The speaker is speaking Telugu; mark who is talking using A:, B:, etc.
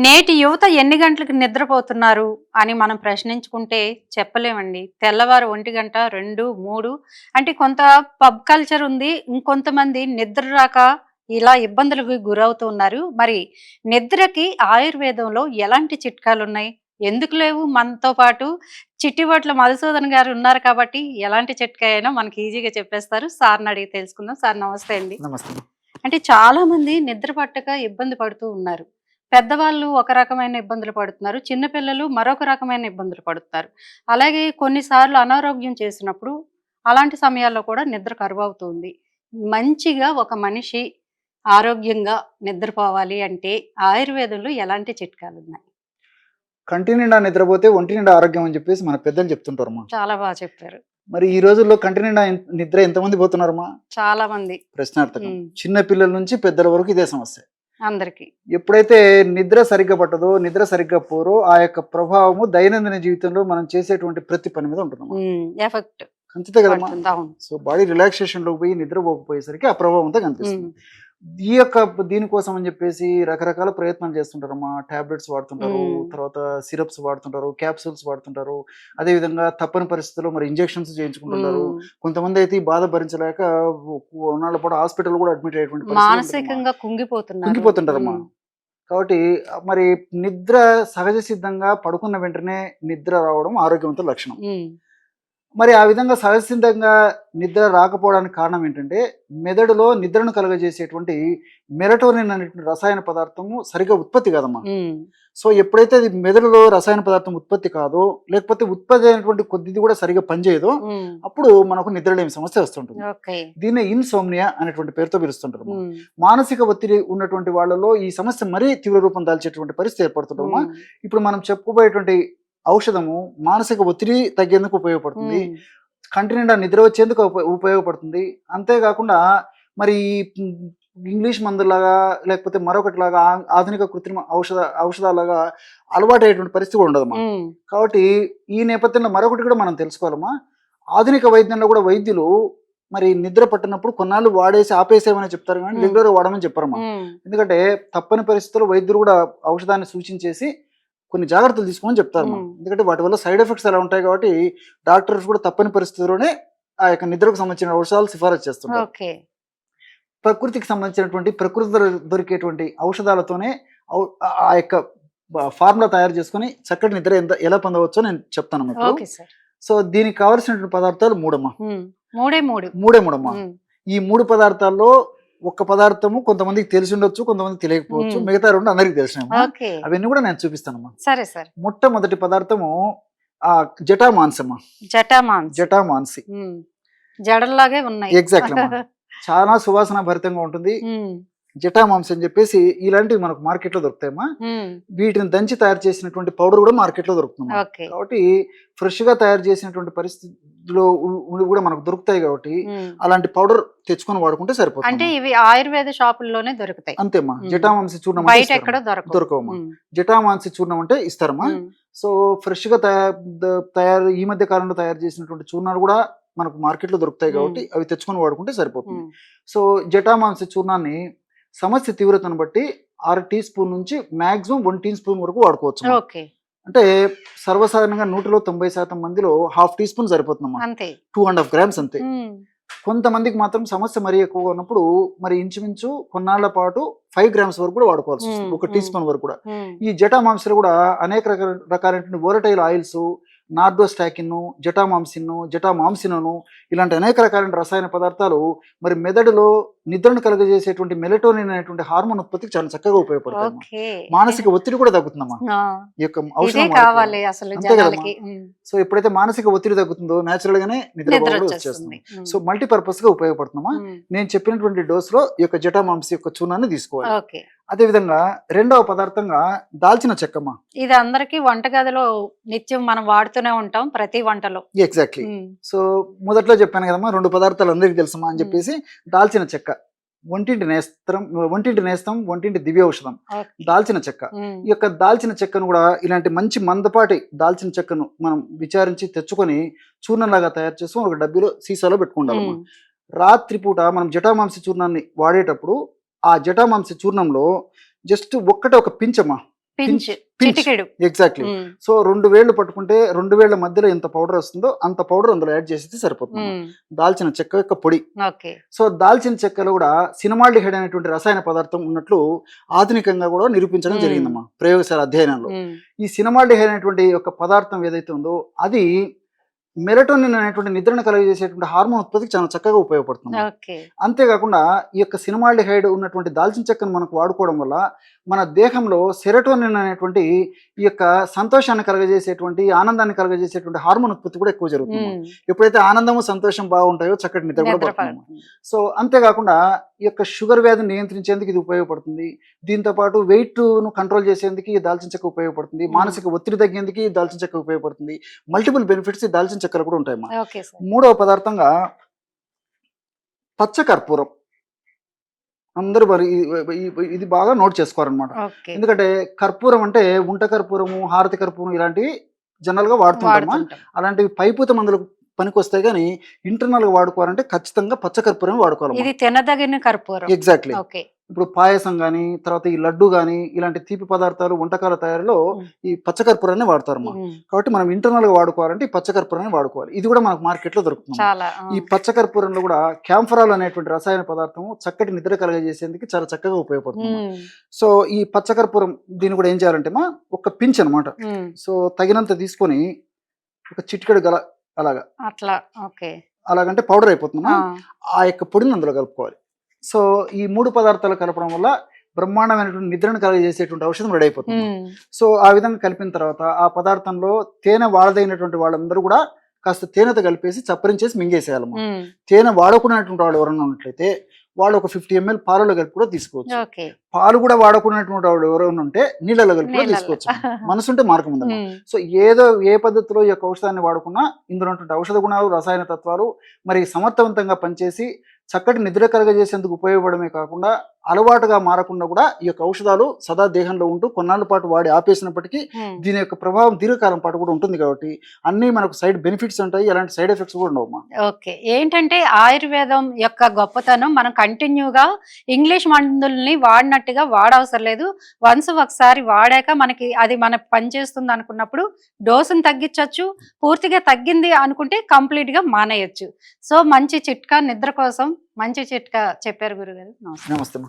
A: నేటి యువత ఎన్ని గంటలకు నిద్రపోతున్నారు అని మనం ప్రశ్నించుకుంటే చెప్పలేమండి. తెల్లవారు 1 గంట, 2, 3 అంటే కొంత పబ్ కల్చర్ ఉంది. ఇంకొంతమంది నిద్ర రాక ఇలా ఇబ్బందులకు గురవుతూ ఉన్నారు. మరి నిద్రకి ఆయుర్వేదంలో ఎలాంటి చిట్కాలున్నాయి? ఎందుకు లేవు? మనతో పాటు చిట్టిబొట్ల మధుసూదన్ గారు ఉన్నారు కాబట్టి ఎలాంటి చిట్కా అయినా మనకి ఈజీగా చెప్పేస్తారు. సార్‌ని అడిగి తెలుసుకుందాం. సార్ నమస్తే అండి.
B: నమస్తే.
A: అంటే చాలా మంది నిద్ర పట్టక ఇబ్బంది పడుతూ ఉన్నారు. పెద్దవాళ్ళు ఒక రకమైన ఇబ్బందులు పడుతున్నారు. చిన్న పిల్లలు మరొక రకమైన ఇబ్బందులు పడుతున్నారు. అలాగే కొన్నిసార్లు అనారోగ్యం చేసినప్పుడు అలాంటి సమయాల్లో కూడా నిద్ర కరువవుతుంది. మంచిగా ఒక మనిషి ఆరోగ్యంగా నిద్రపోవాలి అంటే ఆయుర్వేదంలో ఎలాంటి చిట్కాలున్నాయి?
B: కంటి నిండా నిద్రపోతే ఒంటి నిండా ఆరోగ్యం అని చెప్పేసి మన పెద్దలు చెప్తుంటారమ్మా.
A: చాలా బాగా చెప్పారు.
B: మరి ఈ రోజుల్లో కంటి నిండా నిద్ర ఎంతమంది పోతున్నారమ్మా?
A: చాలా మంది.
B: ప్రశ్నార్థకం. చిన్న పిల్లల నుంచి పెద్దల వరకు ఇదే సమస్య.
A: అందరికి.
B: ఎప్పుడైతే నిద్ర సరిగ్గా పట్టదో, నిద్ర సరిగ్గా పోరో ఆ యొక్క ప్రభావము దైనందిన జీవితంలో మనం చేసేటువంటి ప్రతి పని మీద ఉంటుందమ్మా.
A: ఎఫెక్ట్
B: అంతే కదమ్మా.
A: అవును.
B: సో బాడీ రిలాక్సేషన్ లోకి పోయి నిద్రపోకపోయేసరికి ఆ ప్రభావం అంతా కనిపిస్తుంది. ఈ యొక్క దీనికోసం అని చెప్పేసి రకరకాల ప్రయత్నాలు చేస్తుంటారమ్మా. టాబ్లెట్స్ వాడుతుంటారు, తర్వాత సిరప్స్ వాడుతుంటారు, క్యాప్సూల్స్ వాడుతుంటారు. అదే విధంగా తప్పని పరిస్థితుల్లో మరి ఇంజెక్షన్స్ చేయించుకుంటుంటారు. కొంతమంది అయితే ఈ బాధ భరించలేక కొన్నాళ్ళ పాటు హాస్పిటల్ కూడా అడ్మిట్ అయ్యేటువంటి
A: మానసికంగా
B: కుంగిపోతుంటారమ్మా. కాబట్టి మరి నిద్ర సహజ సిద్ధంగా పడుకున్న వెంటనే నిద్ర రావడం ఆరోగ్యవంతుల లక్షణం. మరి ఆ విధంగా సహజసిద్ధంగా నిద్ర రాకపోవడానికి కారణం ఏంటంటే మెదడులో నిద్రను కలుగజేసేటువంటి మెలటోనిన్ అనేటువంటి రసాయన పదార్థము సరిగా ఉత్పత్తి కాదమ్మా. సో ఎప్పుడైతే అది మెదడులో రసాయన పదార్థం ఉత్పత్తి కాదో, లేకపోతే ఉత్పత్తి అయినటువంటి కొద్దిది కూడా సరిగా పనిచేయదో అప్పుడు మనకు నిద్రలేని సమస్య వస్తుంటుంది. దీన్ని ఇన్సోమ్నియా అనేటువంటి పేరుతో పిలుస్తుంటారు. మానసిక ఒత్తిడి ఉన్నటువంటి వాళ్ళలో ఈ సమస్య మరీ తీవ్ర రూపం దాల్చేటువంటి పరిస్థితి ఏర్పడుతుందమ్మా. ఇప్పుడు మనం చెప్పుకోబోయేటువంటి ఔషధము మానసిక ఒత్తిడి తగ్గేందుకు ఉపయోగపడుతుంది, కంటి నిండా నిద్ర వచ్చేందుకు ఉపయోగపడుతుంది. అంతేకాకుండా మరి ఇంగ్లీష్ మందులాగా లేకపోతే మరొకటిలాగా ఆధునిక కృత్రిమ ఔషధాలాగా అలవాటు అయ్యేటువంటి పరిస్థితి కూడా ఉండదమ్మా. కాబట్టి ఈ నేపథ్యంలో మరొకటి కూడా మనం తెలుసుకోవాలమ్మా. ఆధునిక వైద్యంలో కూడా వైద్యులు మరి నిద్ర పట్టినప్పుడు కొన్నాళ్ళు వాడేసి ఆపేసేమని చెప్తారు, కానీ రెగ్యులర్ వాడమని చెప్పారమ్మా. ఎందుకంటే తప్పని పరిస్థితుల్లో వైద్యులు కూడా ఔషధాన్ని సూచించేసి కొన్ని జాగ్రత్తలు తీసుకోమని చెప్తారు. ఎందుకంటే వాటి వల్ల సైడ్ ఎఫెక్ట్స్ ఎలా ఉంటాయి కాబట్టి డాక్టర్స్ కూడా తప్పని పరిస్థితుల్లోనే ఆ యొక్క నిద్రకు సంబంధించిన ఔషధాలు సిఫారసు చేస్తుంటారు. ప్రకృతికి సంబంధించినటువంటి ప్రకృతి దొరికేటువంటి ఔషధాలతోనే ఆ యొక్క ఫార్ములా తయారు చేసుకుని చక్కటి నిద్ర ఎలా పొందవచ్చో నేను చెప్తాను. సో దీనికి కావాల్సినటువంటి పదార్థాలు మూడమ్మా. ఈ 3 పదార్థాల్లో ఒక్క పదార్థము కొంతమందికి తెలిసి ఉండొచ్చు, కొంతమందికి తెలియకపోవచ్చు, మిగతా 2 అందరికి తెలిసినాము. అవన్నీ కూడా నేను చూపిస్తానమ్మా.
A: సరే సార్.
B: మొట్టమొదటి పదార్థము జటామాంసమ్మా. జటామాంసి
A: జడల్లాగే ఉన్నాయి.
B: ఎగ్జాక్ట్లీ అమ్మా. చాలా సువాసన భరితంగా ఉంటుంది. జటామాంసం అని చెప్పేసి ఇలాంటివి మనకు మార్కెట్ లో దొరుకుతాయమ్మా. వీటిని దంచి తయారు చేసినటువంటి పౌడర్ కూడా మార్కెట్ లో దొరుకుతుంది. కాబట్టి ఫ్రెష్ గా తయారు చేసినటువంటి పరిస్థితిలో కూడా మనకు దొరుకుతాయి. కాబట్టి అలాంటి పౌడర్ తెచ్చుకొని వాడుకుంటే సరిపోతుంది. అంటే ఇవి
A: ఆయుర్వేద షాపుల్లోనే దొరుకుతాయి.
B: అంతేమ్మా. జటామాంసి చూర్ణం దొరకవమ్మా. జటామాంసి చూర్ణం అంటే ఇస్తారమ్మా. సో ఫ్రెష్ గా తయారు ఈ మధ్య కాలంలో తయారు చేసినటువంటి చూర్ణాలు కూడా మనకు మార్కెట్ లో దొరుకుతాయి కాబట్టి అవి తెచ్చుకొని వాడుకుంటే సరిపోతుంది. సో జటామాంసి చూర్ణాన్ని సమస్య తీవ్రతను బట్టి 6 టీ స్పూన్ నుంచి మాక్సిమం 1 టీ స్పూన్ వరకు వాడుకోవచ్చు. అంటే సర్వసాధారణంగా 190% మందిలో 1/2 టీ స్పూన్ సరిపోతుందమ్మా. 2.5 grams అంతే. కొంతమందికి మాత్రం సమస్య మరీ ఎక్కువగా ఉన్నప్పుడు మరి ఇంచుమించు కొన్నాళ్ల పాటు 5 grams వరకు కూడా వాడుకోవాల్సి వస్తుంది, 1 టీ స్పూన్ వరకు కూడా. ఈ జటామాంసిలో కూడా అనేక రకాలైనటువంటి వోలటైల్ ఆయిల్స్, నార్డోస్టాకిన్, జటామాంసిన్ ఇలాంటి అనేక రకాలైన రసాయన పదార్థాలు మరి మెదడులో నిద్రను కలుగజేసేటువంటి మెలటోనిన్ అనేటువంటి హార్మోన్ ఉత్పత్తికి చాలా చక్కగా ఉపయోగపడతాయి. మానసిక ఒత్తిడి కూడా తగ్గుతుందమ్మా ఈ యొక్క ఔషధం. సో ఎప్పుడైతే మానసిక ఒత్తిడి తగ్గుతుందో నేచురల్ గానే నిద్ర వచ్చేస్తుంది. సో మల్టీపర్పస్ గా ఉపయోగపడుతుందమ్మా. నేను చెప్పినటువంటి డోస్ లో ఈ యొక్క జటామాంసి యొక్క చూర్ణాన్ని తీసుకోవాలి. అదే విధంగా రెండవ పదార్థంగా దాల్చిన చెక్కమ్మా.
A: ఇది అందరికి వంటగదిలో నిత్యం మనం వాడుతూనే ఉంటాం ప్రతి వంటలో.
B: ఎగ్జాక్ట్లీ. సో మొదట్లో చెప్పాను కదమ్మా 2 పదార్థాలు అందరికి తెలుసమ్మా అని చెప్పేసి. దాల్చిన చెక్క, ఒంటింటి నేస్తం, ఒంటింటి దివ్య ఔషధం దాల్చిన చెక్క. ఈ యొక్క దాల్చిన చెక్కను కూడా ఇలాంటి మంచి మందపాటి దాల్చిన చెక్కను మనం విచారించి తెచ్చుకొని చూర్ణంలాగా తయారు చేసుకుని ఒక డబ్బీలో సీసాలో పెట్టుకుంటామమ్మా. రాత్రిపూట మనం జటామాంసి చూర్ణాన్ని వాడేటప్పుడు ఆ జటామాంసి చూర్ణంలో జస్ట్ ఒక పించమ్మా,
A: పించ్
B: పించ్
A: చిటికెడు.
B: ఎగ్జాక్ట్లీ. సో 2 వేళ్ళు పట్టుకుంటే 2 వేళ్ల మధ్యలో ఎంత పౌడర్ వస్తుందో అంత పౌడర్ అందులో యాడ్ చేసేది సరిపోతుంది. దాల్చిన చెక్క యొక్క పొడి.
A: ఓకే.
B: సో దాల్చిన చెక్కలో కూడా సినమాల్డిహైడ్ అనేటువంటి రసాయన పదార్థం ఉన్నట్లు ఆధునికంగా కూడా నిరూపించడం జరిగిందమ్మా ప్రయోగశాల అధ్యయనంలో. ఈ సినమాల్డిహైడ్ అనేటువంటి యొక్క పదార్థం ఏదైతే ఉందో అది మెలటోనిన్ అనేటువంటి నిద్రను కలుగజేసేటువంటి హార్మోన్ ఉత్పత్తికి చాలా చక్కగా ఉపయోగపడుతుంది.
A: ఓకే.
B: అంతేకాకుండా ఈ యొక్క సినమాల్డిహైడ్ ఉన్నటువంటి దాల్చిన చెక్కను మనకు వాడుకోవడం వల్ల మన దేహంలో సెరటోనిన్ అనేటువంటి ఈ యొక్క సంతోషాన్ని కలగజేసేటువంటి ఆనందాన్ని కలగజేసేటువంటి హార్మోన్ ఉత్పత్తి కూడా ఎక్కువ జరుగుతుంది. ఎప్పుడైతే ఆనందము సంతోషం బాగుంటాయో చక్కటి నిద్ర కూడా పడుతుంది. సో అంతేకాకుండా ఈ యొక్క షుగర్ వ్యాధిని నియంత్రించేందుకు ఇది ఉపయోగపడుతుంది. దీంతో పాటు వెయిట్ ను కంట్రోల్ చేసేందుకు ఈ దాల్చిన చెక్క ఉపయోగపడుతుంది. మానసిక ఒత్తిడి తగ్గేందుకు ఈ దాల్చిన చెక్క ఉపయోగపడుతుంది. మల్టిపుల్ బెనిఫిట్స్ ఈ దాల్చిన చెక్కలు కూడా ఉంటాయి. మూడవ పదార్థంగా పచ్చ కర్పూరం. అందరూ మరి ఇది బాగా నోట్ చేసుకోవాలన్నమాట. ఎందుకంటే కర్పూరం అంటే ఉంట కర్పూరము, హారతి కర్పూరం ఇలాంటివి జనరల్ గా వాడుతుంటామా. అలాంటివి పైపూత మందులకు పనికి వస్తాయి, కానీ ఇంటర్నల్ గా వాడుకోవాలంటే ఖచ్చితంగా పచ్చ కర్పూరం వాడుకోవాలి.
A: ఇది తినదగిన కర్పూరం.
B: ఎగ్జాక్ట్లీ. ఇప్పుడు పాయసం కానీ, తర్వాత ఈ లడ్డు కానీ, ఇలాంటి తీపి పదార్థాలు వంటకాల తయారీలో ఈ పచ్చకర్పూరాన్ని వాడతారు. కాబట్టి మనం ఇంటర్నల్ గా వాడుకోవాలంటే ఈ పచ్చకర్పూరాన్ని వాడుకోవాలి. ఇది కూడా మనకు మార్కెట్ లో దొరుకుతుంది. ఈ పచ్చకర్పూరంలో కూడా క్యాంఫరాల్ అనేటువంటి రసాయన పదార్థం చక్కటి నిద్ర కలగజేసేందుకు చాలా చక్కగా ఉపయోగపడుతుంది. సో ఈ పచ్చకర్పూరం దీన్ని కూడా ఏం చేయాలంటే ఒక పించ్ అనమాట. సో తగినంత తీసుకొని ఒక చిటికెడు గల అలాగా
A: అట్లా
B: అలాగంటే పౌడర్ అయిపోతుంది. ఆ యొక్క పొడిని అందులో కలుపుకోవాలి. సో ఈ 3 పదార్థాలు కలపడం వల్ల బ్రహ్మాండమైనటువంటి నిద్రను కలగజేసేటువంటి ఔషధం రెడీ అయిపోతుంది. సో ఆ విధంగా కలిపిన తర్వాత ఆ పదార్థంలో తేనె వాడదైనటువంటి వాళ్ళందరూ కూడా కాస్త తేనెతో కలిపేసి చప్పరించేసి మింగేసేయాలమ్మా. తేనె వాడుకున్నటువంటి వాళ్ళు ఎవరైనా ఉన్నట్లయితే వాళ్ళు ఒక 50 ml పాలలో కలిపి కూడా తీసుకోవచ్చు. పాలు కూడా వాడుకున్నటువంటి వాళ్ళు ఎవరైనా ఉంటే నీళ్ళలో కలిపి కూడా తీసుకోవచ్చు. మనసుంటే మార్గం ఉందమ్మా. సో ఏదో ఏ పద్ధతిలో ఈ యొక్క ఔషధాన్ని వాడుకున్నా ఇందులో ఔషధ గుణాలు, రసాయన తత్వాలు మరి సమర్థవంతంగా పనిచేసి చక్కటి నిద్ర కలగజేసేందుకు ఉపయోగపడమే కాకుండా అలవాటుగా మారకుండా కూడా ఈ యొక్క ఔషధాలు సదా దేహంలో ఉంటూ కొన్నాళ్ళ పాటు వాడి ఆపేసినప్పటికీ దీని యొక్క ప్రభావం దీర్ఘకాలం పాటు కూడా ఉంటుంది. కాబట్టి అన్ని మనకు సైడ్ బెనిఫిట్స్ ఉంటాయి, ఎలాంటి సైడ్ ఎఫెక్ట్స్ కూడా ఉండవు.
A: ఓకే. ఏంటంటే ఆయుర్వేదం యొక్క గొప్పతనం మనం కంటిన్యూగా ఇంగ్లీష్ మందుల్ని వాడినట్టుగా వాడవసరం లేదు. వన్స్ ఒకసారి వాడాక మనకి అది మనకు పనిచేస్తుంది అనుకున్నప్పుడు డోసును తగ్గించవచ్చు. పూర్తిగా తగ్గింది అనుకుంటే కంప్లీట్ గా మానేయచ్చు. సో మంచి చిట్కా నిద్ర కోసం మంచి చిట్కా చెప్పారు గురుగారు.
B: నమస్తే.